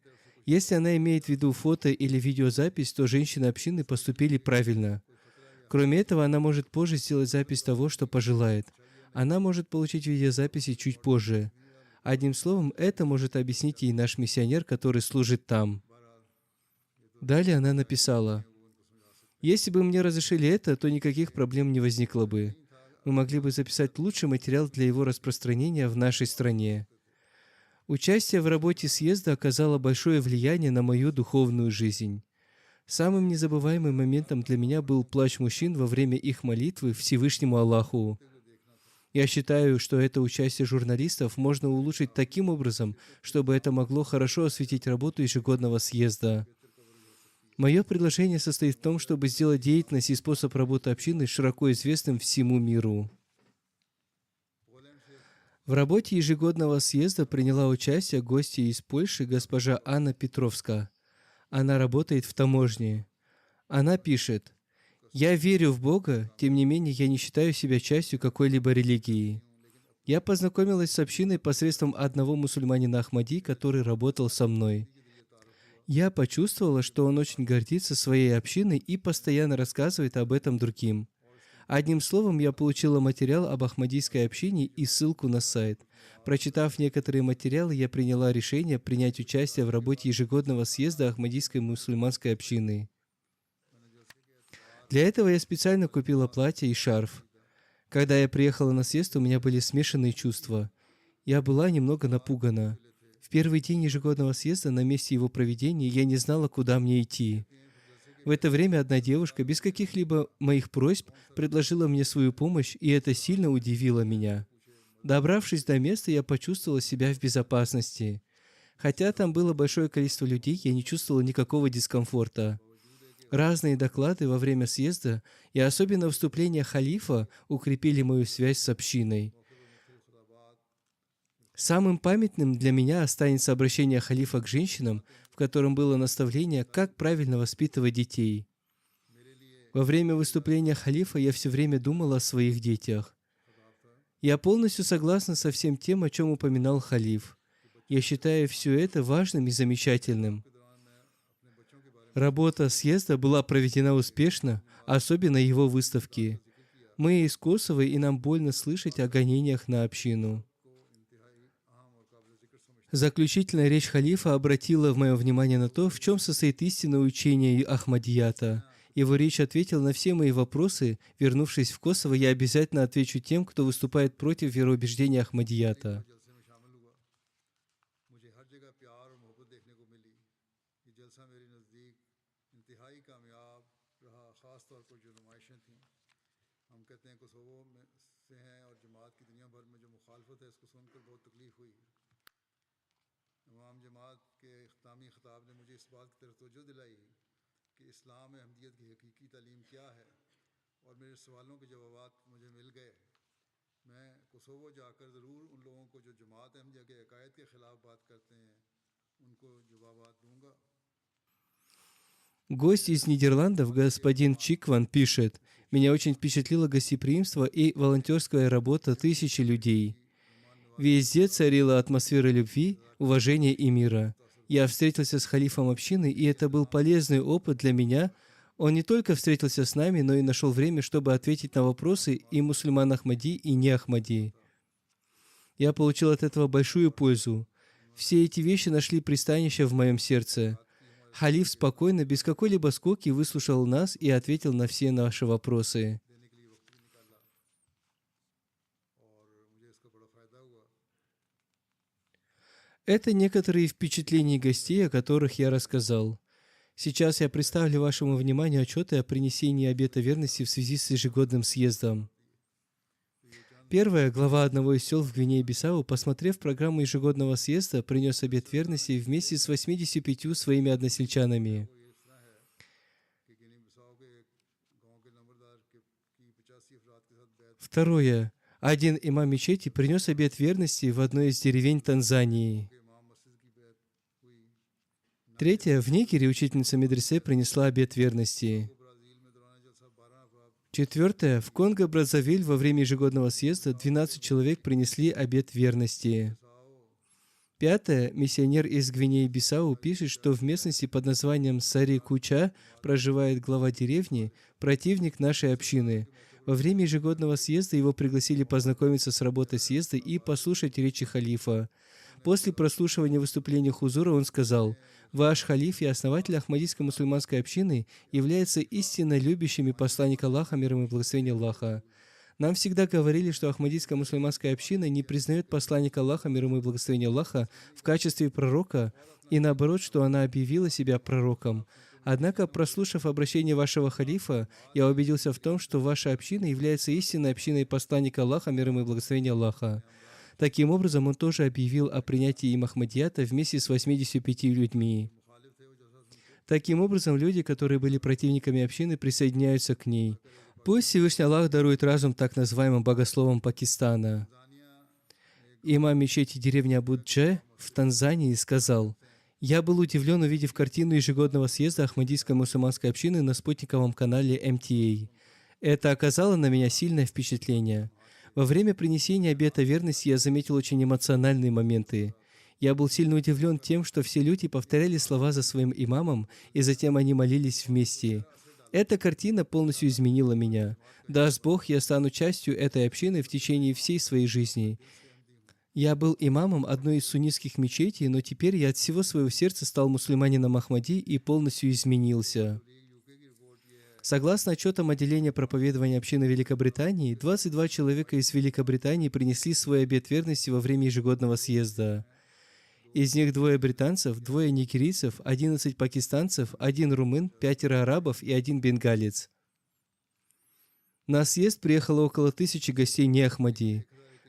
«Если она имеет в виду фото или видеозапись, то женщины общины поступили правильно. Кроме этого, она может позже сделать запись того, что пожелает. Она может получить видеозаписи чуть позже. Одним словом, это может объяснить ей наш миссионер, который служит там». Далее она написала: «Если бы мне разрешили это, то никаких проблем не возникло бы. Мы могли бы записать лучший материал для его распространения в нашей стране. Участие в работе съезда оказало большое влияние на мою духовную жизнь. Самым незабываемым моментом для меня был плач мужчин во время их молитвы Всевышнему Аллаху. Я считаю, что это участие журналистов можно улучшить таким образом, чтобы это могло хорошо осветить работу ежегодного съезда. Мое предложение состоит в том, чтобы сделать деятельность и способ работы общины широко известным всему миру». В работе ежегодного съезда приняла участие гостья из Польши госпожа Анна Петровская. Она работает в таможне. Она пишет: Я верю в Бога, тем не менее я не считаю себя частью какой-либо религии. Я познакомилась с общиной посредством одного мусульманина Ахмади, который работал со мной. Я почувствовала, что он очень гордится своей общиной и постоянно рассказывает об этом другим. Одним словом, я получила материал об ахмадийской общине и ссылку на сайт. Прочитав некоторые материалы, я приняла решение принять участие в работе ежегодного съезда Ахмадийской мусульманской общины. Для этого я специально купила платье и шарф. Когда я приехала на съезд, у меня были смешанные чувства. Я была немного напугана. В первый день ежегодного съезда, на месте его проведения, я не знала, куда мне идти. В это время одна девушка, без каких-либо моих просьб, предложила мне свою помощь, и это сильно удивило меня. Добравшись до места, я почувствовала себя в безопасности. Хотя там было большое количество людей, я не чувствовала никакого дискомфорта. Разные доклады во время съезда и особенно выступления халифа укрепили мою связь с общиной. Самым памятным для меня останется обращение халифа к женщинам, в котором было наставление, как правильно воспитывать детей. Во время выступления халифа я все время думала о своих детях. Я полностью согласна со всем тем, о чем упоминал халиф. Я считаю все это важным и замечательным. Работа съезда была проведена успешно, особенно его выставки. Мы из Косово, и нам больно слышать о гонениях на общину. Заключительная речь халифа обратила мое внимание на то, в чем состоит истинное учение Ахмадията. Его речь ответила на все мои вопросы. Вернувшись в Косово, я обязательно отвечу тем, кто выступает против вероубеждения Ахмадията. Гость из Нидерландов, господин Чикван, пишет: «Меня очень впечатлило гостеприимство и волонтерская работа тысячи людей. Везде царила атмосфера любви, уважения и мира. Я встретился с халифом общины, и это был полезный опыт для меня. Он не только встретился с нами, но и нашел время, чтобы ответить на вопросы и мусульман Ахмади, и не Ахмади. Я получил от этого большую пользу. Все эти вещи нашли пристанище в моем сердце. Халиф спокойно, без какой-либо скуки, выслушал нас и ответил на все наши вопросы». Это некоторые впечатления гостей, о которых я рассказал. Сейчас я представлю вашему вниманию отчеты о принесении обета верности в связи с ежегодным съездом. Первая глава одного из сел в Гвинее-Бисау, посмотрев программу ежегодного съезда, принес обет верности вместе с 85 своими односельчанами. Второе. Один имам мечети принес обет верности в одной из деревень Танзании. Третье. В Нигере учительница медресе принесла обет верности. Четвертое. В Конго-Браззавиль во время ежегодного съезда 12 человек принесли обет верности. Пятое. Миссионер из Гвинеи-Бисау пишет, что в местности под названием Сари-Куча проживает глава деревни, противник нашей общины. Во время ежегодного съезда его пригласили познакомиться с работой съезда и послушать речи халифа. После прослушивания выступления Хузура он сказал: «Ваш халиф и основатель Ахмадийской мусульманской общины являются истинно любящими посланника Аллаха, мир ему и благословение Аллаха. Нам всегда говорили, что Ахмадийская мусульманская община не признает посланника Аллаха, мир ему и благословение Аллаха, в качестве пророка, и наоборот, что она объявила себя пророком. Однако, прослушав обращение вашего халифа, я убедился в том, что ваша община является истинной общиной посланника Аллаха, мир ему и благословение Аллаха». Таким образом, он тоже объявил о принятии им Ахмадията вместе с 85 людьми. Таким образом, люди, которые были противниками общины, присоединяются к ней. Пусть Всевышний Аллах дарует разум так называемым богословам Пакистана. Имам мечети деревни Абудже в Танзании сказал: Я был удивлен, увидев картину ежегодного съезда Ахмадийской мусульманской общины на спутниковом канале МТА. Это оказало на меня сильное впечатление. Во время принесения обета верности я заметил очень эмоциональные моменты. Я был сильно удивлен тем, что все люди повторяли слова за своим имамом, и затем они молились вместе. Эта картина полностью изменила меня. Даст Бог, я стану частью этой общины в течение всей своей жизни. Я был имамом одной из суннитских мечетей, но теперь я от всего своего сердца стал мусульманином Ахмади и полностью изменился. Согласно отчетам отделения проповедования общины Великобритании, 22 человека из Великобритании принесли свой обет верности во время ежегодного съезда. Из них 2 британцев, 2 нигерийцев, 11 пакистанцев, 1 румын, 5 арабов и 1 бенгалец. На съезд приехало около 1000 гостей не Ахмади.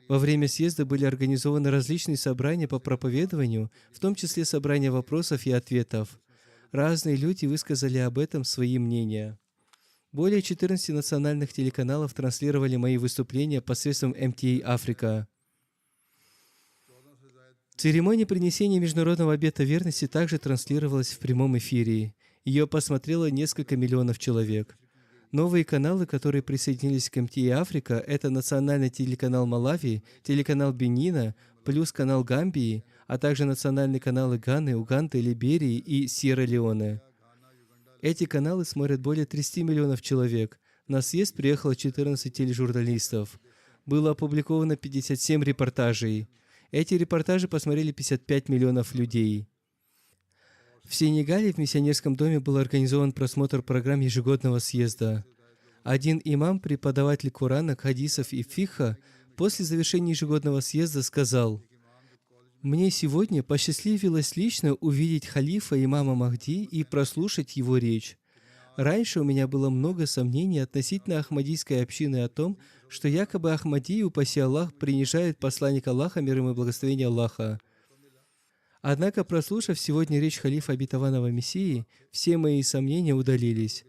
Во время съезда были организованы различные собрания по проповедованию, в том числе собрания вопросов и ответов. Разные люди высказали об этом свои мнения. Более 14 национальных телеканалов транслировали мои выступления посредством МТА Африка. Церемония принесения международного обета верности также транслировалась в прямом эфире. Ее посмотрело несколько миллионов человек. Новые каналы, которые присоединились к МТА Африка, это национальный телеканал Малави, телеканал Бенина, плюс канал Гамбии, а также национальные каналы Ганы, Уганды, Либерии и Сьерра-Леоне. Эти каналы смотрят более 30 миллионов человек. На съезд приехало 14 тележурналистов. Было опубликовано 57 репортажей. Эти репортажи посмотрели 55 миллионов людей. В Сенегале в миссионерском доме был организован просмотр программ ежегодного съезда. Один имам, преподаватель Корана, хадисов и фикха, после завершения ежегодного съезда сказал: «Мне сегодня посчастливилось лично увидеть халифа имама Махди и прослушать его речь. Раньше у меня было много сомнений относительно ахмадийской общины о том, что якобы Ахмадии, упаси Аллах, принижают посланника Аллаха, мир ему и благословение Аллаха. Однако, прослушав сегодня речь халифа обетованного Мессии, все мои сомнения удалились.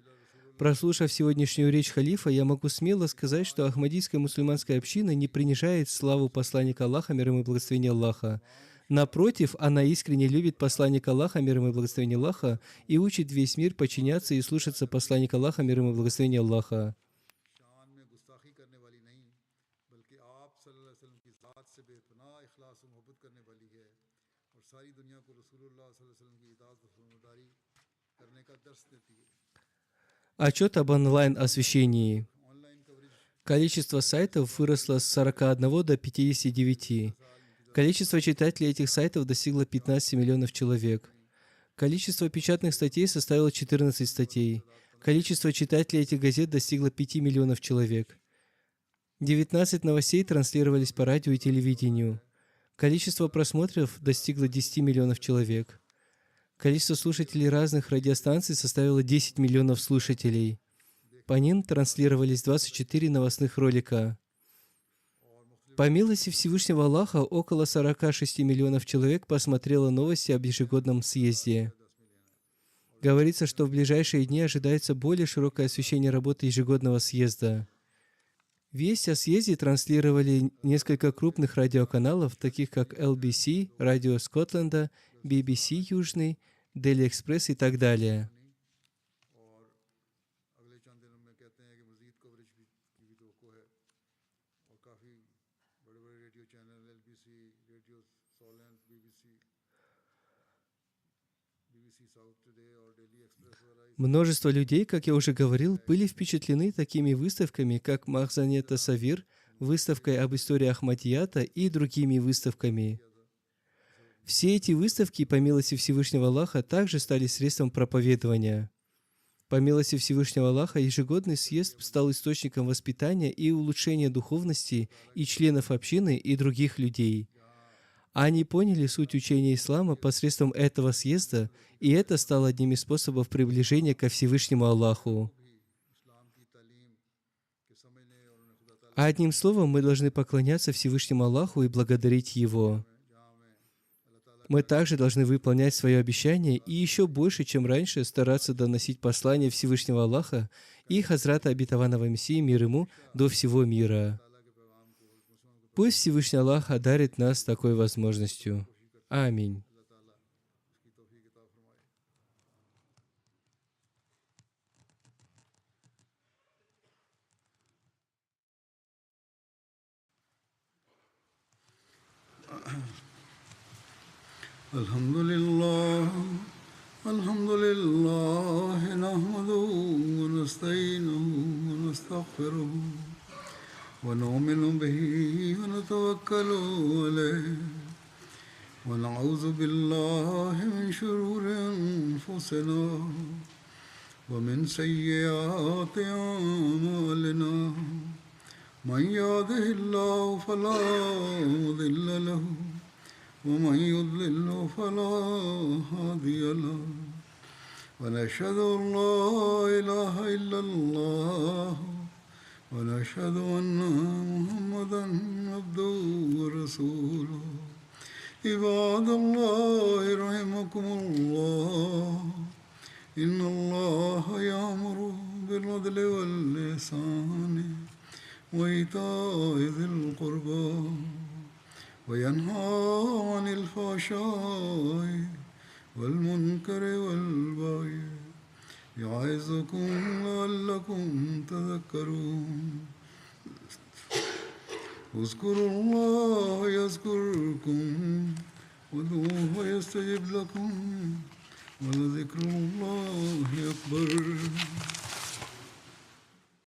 Прослушав сегодняшнюю речь халифа, я могу смело сказать, что ахмадийская мусульманская община не принижает славу посланника Аллаха, мир ему и благословение Аллаха. Напротив, она искренне любит посланника Аллаха, мир ему и благословение Аллаха, и учит весь мир подчиняться и слушаться посланника Аллаха, мир ему и благословение Аллаха. Отчет об онлайн-освещении. Количество сайтов выросло с 41 до 59. Количество читателей этих сайтов достигло 15 миллионов человек. Количество печатных статей составило 14 статей. Количество читателей этих газет достигло 5 миллионов человек. 19 новостей транслировались по радио и телевидению. Количество просмотров достигло 10 миллионов человек. Количество слушателей разных радиостанций составило 10 миллионов слушателей. По ним транслировались 24 новостных ролика. По милости Всевышнего Аллаха, около 46 миллионов человек посмотрело новости об ежегодном съезде. Говорится, что в ближайшие дни ожидается более широкое освещение работы ежегодного съезда. Весть о съезде транслировали несколько крупных радиоканалов, таких как LBC, Радио Скотланда, BBC Южный, Daily Express и так далее. Множество людей, как я уже говорил, были впечатлены такими выставками, как Махзане Тасавир, выставкой об истории Ахмадията и другими выставками. Все эти выставки, по милости Всевышнего Аллаха, также стали средством проповедования. По милости Всевышнего Аллаха, ежегодный съезд стал источником воспитания и улучшения духовности и членов общины, и других людей. Они поняли суть учения ислама посредством этого съезда, и это стало одним из способов приближения ко Всевышнему Аллаху. А одним словом, мы должны поклоняться Всевышнему Аллаху и благодарить Его. Мы также должны выполнять свое обещание и еще больше, чем раньше, стараться доносить послание Всевышнего Аллаха и Хазрата Обетованного Мессии, мир ему, до всего мира. Пусть Всевышний Аллах одарит нас такой возможностью. Аминь. الحمد لله نحمده ونستعينه ونستغفره ونؤمن به ونتوكل عليه ونعوذ بالله من شرور أنفسنا ومن سيئات أعمالنا من يهده الله فلا مضل له ومن يضلل فلا هادي له ونشهد أن لا إله إلا الله ونشهد أن محمدا عبده ورسوله عباد الله رحمكم الله إن الله يأمر بالعدل والإحسان وإيتاء ذي القربى وينهى عن الفحشاء والمنكر والبغي يعظكم لعلكم تذكرون اذكروا الله يذكركم وادعوه يستجب لكم ولذكر الله أكبر